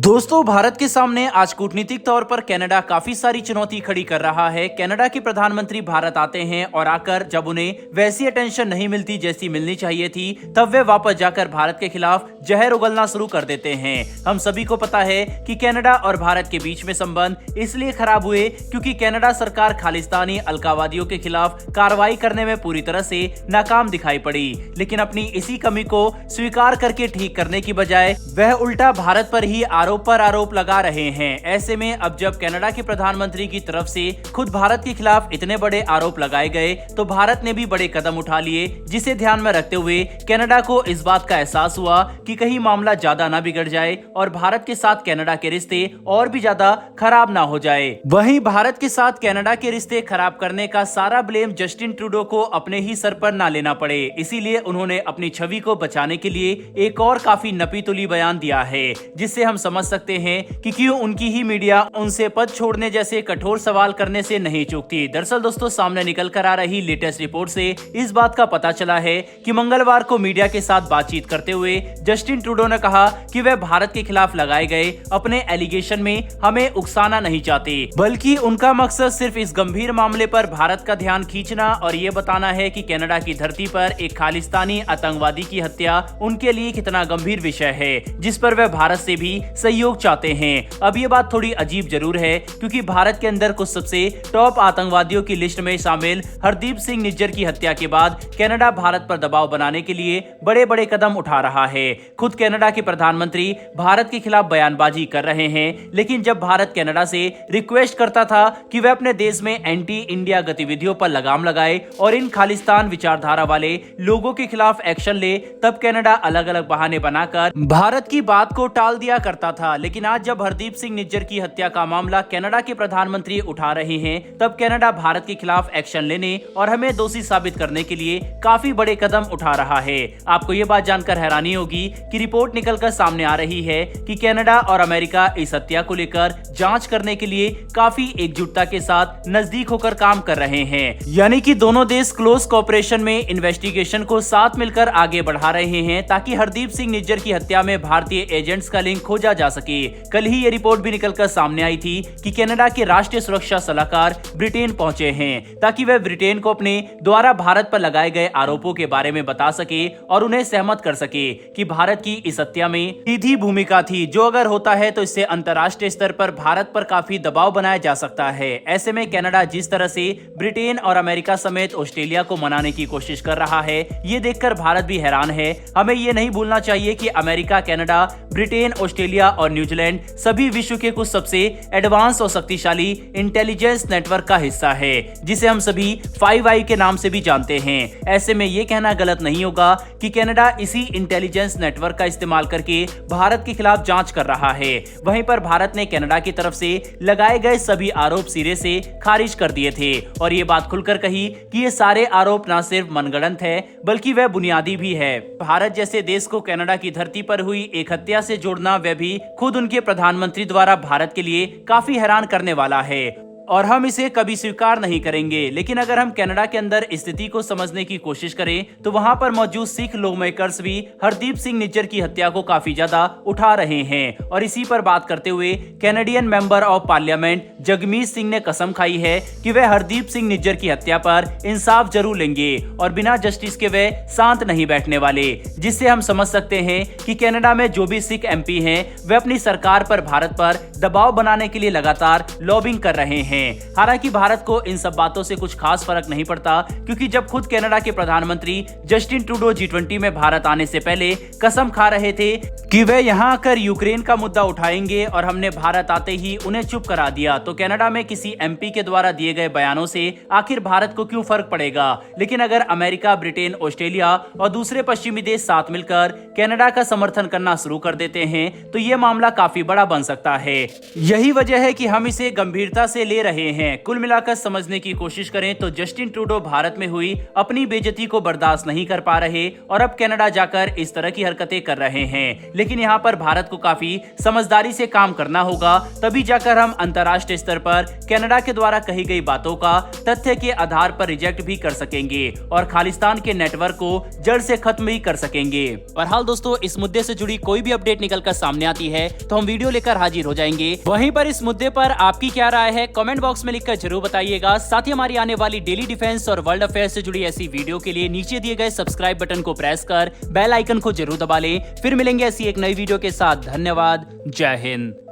दोस्तों, भारत के सामने आज कूटनीतिक तौर पर कनाडा काफी सारी चुनौती खड़ी कर रहा है। कनाडा के प्रधानमंत्री भारत आते हैं और आकर जब उन्हें वैसी अटेंशन नहीं मिलती जैसी मिलनी चाहिए थी, तब वे वापस जाकर भारत के खिलाफ जहर उगलना शुरू कर देते हैं। हम सभी को पता है कि कनाडा और भारत के बीच में संबंध इसलिए खराब हुए क्योंकि कनाडा सरकार खालिस्तानी अलगाववादियों के खिलाफ कार्रवाई करने में पूरी तरह से नाकाम दिखाई पड़ी। लेकिन अपनी इसी कमी को स्वीकार करके ठीक करने की बजाय वह उल्टा भारत पर ही आरोप पर आरोप लगा रहे हैं। ऐसे में अब जब कनाडा के प्रधानमंत्री की तरफ से खुद भारत के खिलाफ इतने बड़े आरोप लगाए गए, तो भारत ने भी बड़े कदम उठा लिए, जिसे ध्यान में रखते हुए कनाडा को इस बात का एहसास हुआ कि कहीं मामला ज्यादा ना बिगड़ जाए और भारत के साथ कनाडा के रिश्ते और भी ज्यादा खराब ना हो जाए। वहीं भारत के साथ कनाडा के रिश्ते खराब करने का सारा ब्लेम जस्टिन ट्रूडो को अपने ही सर पर ना लेना पड़े, इसीलिए उन्होंने अपनी छवि को बचाने के लिए एक और काफी नपी तुली बयान दिया है, जिससे हम समझ सकते हैं कि क्यों उनकी ही मीडिया उनसे पद छोड़ने जैसे कठोर सवाल करने से नहीं चूकती। दरअसल दोस्तों, सामने निकल कर आ रही लेटेस्ट रिपोर्ट से इस बात का पता चला है कि मंगलवार को मीडिया के साथ बातचीत करते हुए जस्टिन ट्रूडो ने कहा कि वह भारत के खिलाफ लगाए गए अपने एलिगेशन में हमें उकसाना नहीं चाहते, बल्कि उनका मकसद सिर्फ इस गंभीर मामले पर भारत का ध्यान खींचना और ये बताना है कि कनाडा की धरती पर एक खालिस्तानी आतंकवादी की हत्या उनके लिए कितना गंभीर विषय है, जिस पर वह भारत से भी सहयोग चाहते हैं। अब ये बात थोड़ी अजीब जरूर है क्योंकि भारत के अंदर कुछ सबसे टॉप आतंकवादियों की लिस्ट में शामिल हरदीप सिंह निज्जर की हत्या के बाद कनाडा भारत पर दबाव बनाने के लिए बड़े बड़े कदम उठा रहा है। खुद कनाडा के प्रधानमंत्री भारत के खिलाफ बयानबाजी कर रहे हैं, लेकिन जब भारत कनाडा से रिक्वेस्ट करता था कि वह अपने देश में एंटी इंडिया गतिविधियों पर लगाम लगाए और इन खालिस्तान विचारधारा वाले लोगों के खिलाफ एक्शन ले, तब कनाडा अलग अलग बहाने बनाकर भारत की बात को टाल दिया करता था। लेकिन आज जब हरदीप सिंह निज्जर की हत्या का मामला कनाडा के प्रधानमंत्री उठा रहे हैं, तब कनाडा भारत के खिलाफ एक्शन लेने और हमें दोषी साबित करने के लिए काफी बड़े कदम उठा रहा है। आपको ये बात जानकर हैरानी होगी कि रिपोर्ट निकलकर सामने आ रही है कि कनाडा और अमेरिका इस हत्या को लेकर जांच करने के लिए काफी एकजुटता के साथ नजदीक होकर काम कर रहे हैं। यानी कि दोनों देश क्लोज कोऑपरेशन में इन्वेस्टिगेशन को साथ मिलकर आगे बढ़ा रहे हैं, ताकि हरदीप सिंह निज्जर की हत्या में भारतीय एजेंट्स का लिंक खोजा जा सके। कल ही ये रिपोर्ट भी निकलकर सामने आई थी कि कनाडा के राष्ट्रीय सुरक्षा सलाहकार ब्रिटेन पहुंचे हैं, ताकि वह ब्रिटेन को अपने द्वारा भारत पर लगाए गए आरोपों के बारे में बता सके और उन्हें सहमत कर सके कि भारत की इस हत्या में सीधी भूमिका थी, जो अगर होता है तो इससे अंतर्राष्ट्रीय स्तर पर भारत पर काफी दबाव बनाया जा सकता है। ऐसे में कनाडा जिस तरह से ब्रिटेन और अमेरिका समेत ऑस्ट्रेलिया को मनाने की कोशिश कर रहा है, ये देखकर भारत भी हैरान है। हमें ये नहीं भूलना चाहिए कि अमेरिका, कनाडा, ब्रिटेन, ऑस्ट्रेलिया और न्यूजीलैंड सभी विश्व के कुछ सबसे एडवांस और शक्तिशाली इंटेलिजेंस नेटवर्क का हिस्सा है, जिसे हम सभी 5i के नाम से भी जानते हैं। ऐसे में ये कहना गलत नहीं होगा कि कनाडा इसी इंटेलिजेंस नेटवर्क का इस्तेमाल करके भारत के खिलाफ जांच कर रहा है। वहीं पर भारत ने कनाडा की तरफ से लगाए गए सभी आरोप सिरे से खारिज कर दिए थे और ये बात खुलकर कही कि ये सारे आरोप न सिर्फ मनगढ़ंत है, बल्कि वह बुनियादी भी है। भारत जैसे देश को कनाडा की धरती पर हुई एक हत्या से जोड़ना, वह भी खुद उनके प्रधानमंत्री द्वारा, भारत के लिए काफी हैरान करने वाला है और हम इसे कभी स्वीकार नहीं करेंगे। लेकिन अगर हम कनाडा के अंदर स्थिति को समझने की कोशिश करें, तो वहां पर मौजूद सिख लॉ मेकर्स भी हरदीप सिंह निज्जर की हत्या को काफी ज्यादा उठा रहे हैं और इसी पर बात करते हुए Canadian member of parliament Jagmeet Singh ने कसम खाई है कि वह हरदीप सिंह निज्जर की हत्या पर इंसाफ जरूर लेंगे और बिना जस्टिस के वे शांत नहीं बैठने वाले। जिससे हम समझ सकते हैं कि कनाडा में जो भी सिख एमपी हैं, वे अपनी सरकार पर भारत पर दबाव बनाने के लिए लगातार लॉबिंग कर रहे हैं। हालांकि भारत को इन सब बातों से कुछ खास फर्क नहीं पड़ता, क्योंकि जब खुद कनाडा के प्रधानमंत्री जस्टिन ट्रूडो G20 में भारत आने से पहले कसम खा रहे थे कि वे यहां आकर यूक्रेन का मुद्दा उठाएंगे और हमने भारत आते ही उन्हें चुप करा दिया, तो कनाडा में किसी एमपी के द्वारा दिए गए बयानों से आखिर भारत को क्यों फर्क पड़ेगा। लेकिन अगर अमेरिका, ब्रिटेन, ऑस्ट्रेलिया और दूसरे पश्चिमी देश साथ मिलकर कनाडा का समर्थन करना शुरू कर देते हैं, तो ये मामला काफी बड़ा बन सकता है। यही वजह है कि हम इसे गंभीरता से ले दे रहे हैं। कुल मिलाकर समझने की कोशिश करें तो जस्टिन ट्रूडो भारत में हुई अपनी बेइज्जती को बर्दाश्त नहीं कर पा रहे और अब कनाडा जाकर इस तरह की हरकतें कर रहे हैं। लेकिन यहाँ पर भारत को काफी समझदारी से काम करना होगा, तभी जाकर हम अंतर्राष्ट्रीय स्तर पर कनाडा के द्वारा कही गई बातों का तथ्य के आधार पर रिजेक्ट भी कर सकेंगे और खालिस्तान के नेटवर्क को जड़ से खत्म भी कर सकेंगे। और हाल दोस्तों, इस मुद्दे से जुड़ी कोई भी अपडेट निकलकर सामने आती है तो हम वीडियो लेकर हाजिर हो जाएंगे। वहीं पर इस मुद्दे पर आपकी क्या राय है, कमेंट बॉक्स में लिखकर जरूर बताइएगा। साथ ही हमारी आने वाली डेली डिफेंस और वर्ल्ड अफेयर से जुड़ी ऐसी वीडियो के लिए नीचे दिए गए सब्सक्राइब बटन को प्रेस कर बेल आइकन को जरूर दबा लें। फिर मिलेंगे ऐसी एक नई वीडियो के साथ। धन्यवाद। जय हिंद।